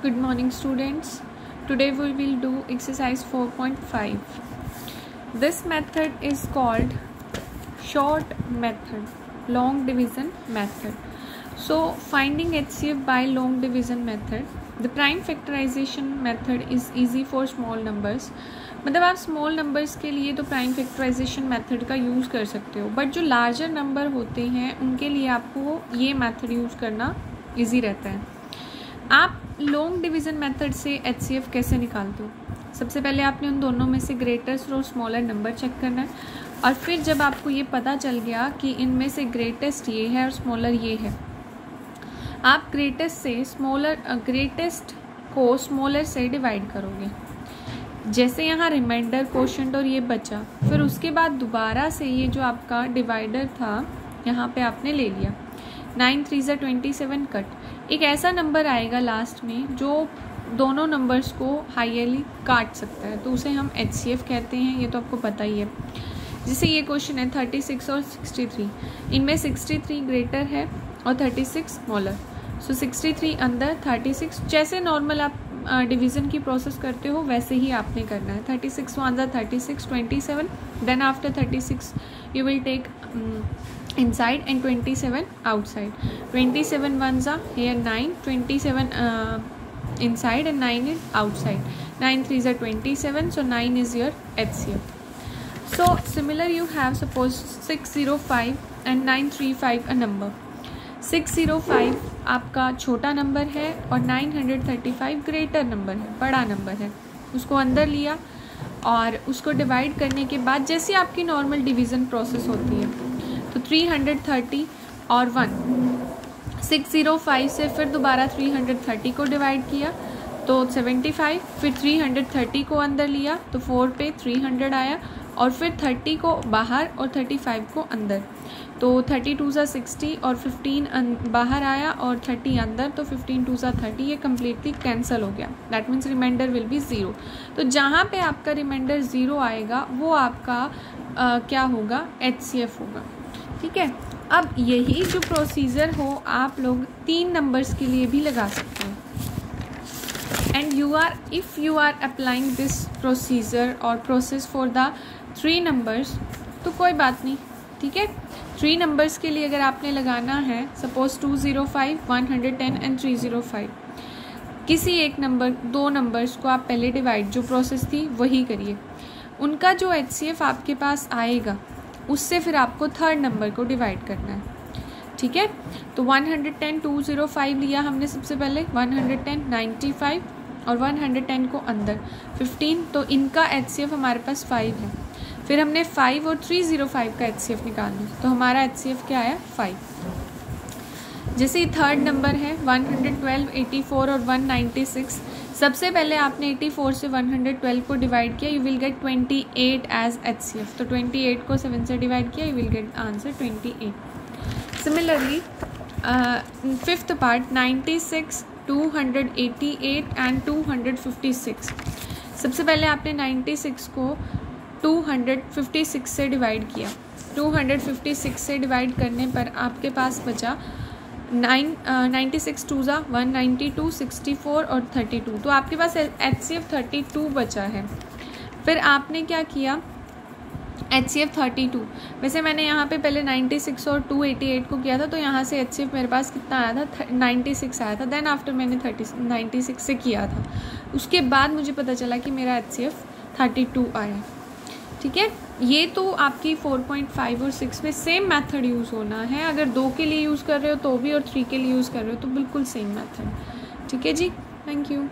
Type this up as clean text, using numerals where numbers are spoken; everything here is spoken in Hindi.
Good morning, students. Today we will do exercise 4.5. This method is called short method, long division method. So finding HCF by long division method. The prime factorization method is easy for small numbers. मतलब आप स्मॉल नंबर्स के लिए तो प्राइम फैक्टराइजेशन मेथड का यूज़ कर सकते हो, बट जो लार्जर नंबर होते हैं उनके लिए आपको ये मेथड यूज़ करना इजी रहता है। आप लॉन्ग डिवीज़न मेथड से एचसीएफ कैसे निकालते हो? सबसे पहले आपने उन दोनों में से ग्रेटेस्ट और स्मॉलर नंबर चेक करना है, और फिर जब आपको ये पता चल गया कि इनमें से ग्रेटेस्ट ये है और स्मॉलर ये है, आप ग्रेटेस्ट को स्मॉलर से डिवाइड करोगे। जैसे यहाँ रिमाइंडर, क्वोशंट और ये बचा, फिर उसके बाद दोबारा से ये जो आपका डिवाइडर था यहाँ पे आपने ले लिया। 9 3 27 कट, एक ऐसा नंबर आएगा लास्ट में जो दोनों नंबर्स को हाईली काट सकता है, तो उसे हम एचसीएफ कहते हैं। ये तो आपको पता ही है। जैसे ये क्वेश्चन है 36 और 63, इनमें 63 ग्रेटर है और 36 स्मॉलर। सो 63 अंदर, 36 जैसे नॉर्मल आप डिवीज़न की प्रोसेस करते हो वैसे ही आपने करना है। 36 अंदर, 36 27, then after 36 you will take inside and 27 outside. 27 ones are here 9, 27 inside and 9 is outside. 9 3s are 27, so 9 is your HCF. So similar you have suppose 605 and 935 a number. 605 आपका छोटा नंबर है और 935 ग्रेटर नंबर है, बड़ा नंबर है। उसको अंदर लिया और उसको डिवाइड करने के बाद जैसे आपकी नॉर्मल डिवीज़न प्रोसेस होती है, तो 330 और 1, 605 से फिर दोबारा 330 को डिवाइड किया तो 75, फिर 330 को अंदर लिया तो 4 पे 300 आया, और फिर 30 को बाहर और 35 को अंदर, तो 32 सा 60 और 15 बाहर आया और 30 अंदर, तो 15 2 सा 30, ये कम्प्लीटली कैंसिल हो गया। That means remainder will be 0। तो जहाँ पे आपका रिमाइंडर 0 आएगा वो आपका क्या होगा? HCF होगा। ठीक है। अब यही जो प्रोसीजर हो आप लोग 3 नंबर्स के लिए भी लगा सकते हो। And if you are applying this procedure और प्रोसेस फॉर द 3 नंबर्स, तो कोई बात नहीं। ठीक है। 3 नंबर्स के लिए अगर आपने लगाना है, सपोज 205, 110 एंड 305, किसी एक नंबर, 2 नंबर्स को आप पहले डिवाइड, जो प्रोसेस थी वही करिए। उनका जो HCF आपके पास आएगा उससे फिर आपको 3rd नंबर को डिवाइड करना है। ठीक है। तो 110 205 लिया हमने सबसे पहले, 110 95 और 110 को अंदर 15, तो इनका HCF हमारे पास 5 है। फिर हमने 5 और 305 का HCF निकालना, तो हमारा HCF क्या आया? 5। जैसे ही 3rd नंबर है 112 84 और 196, सबसे पहले आपने 84 से 112 को डिवाइड किया, you will get 28 as HCF। तो 28 को 7 से डिवाइड किया, you will get answer 28। Similarly 5th part 96 288 and 256, सबसे पहले आपने 96 को 256 से डिवाइड किया। 256 से डिवाइड करने पर आपके पास बचा 96 2 192 64 और 32, तो आपके पास HCF 32 बचा है। फिर आपने क्या किया? HCF 32, वैसे मैंने यहाँ पे पहले 96 और 288 को किया था, तो यहाँ से HCF मेरे पास कितना आया था? 96 आया था। देन आफ्टर मैंने 96 से किया था, उसके बाद मुझे पता चला कि मेरा HCF 32 आया। ठीक है। ये तो आपकी 4.5 और 6 में सेम मेथड यूज़ होना है। अगर 2 के लिए यूज़ कर रहे हो तो भी, और 3 के लिए यूज़ कर रहे हो तो बिल्कुल सेम मेथड। ठीक है जी, थैंक यू।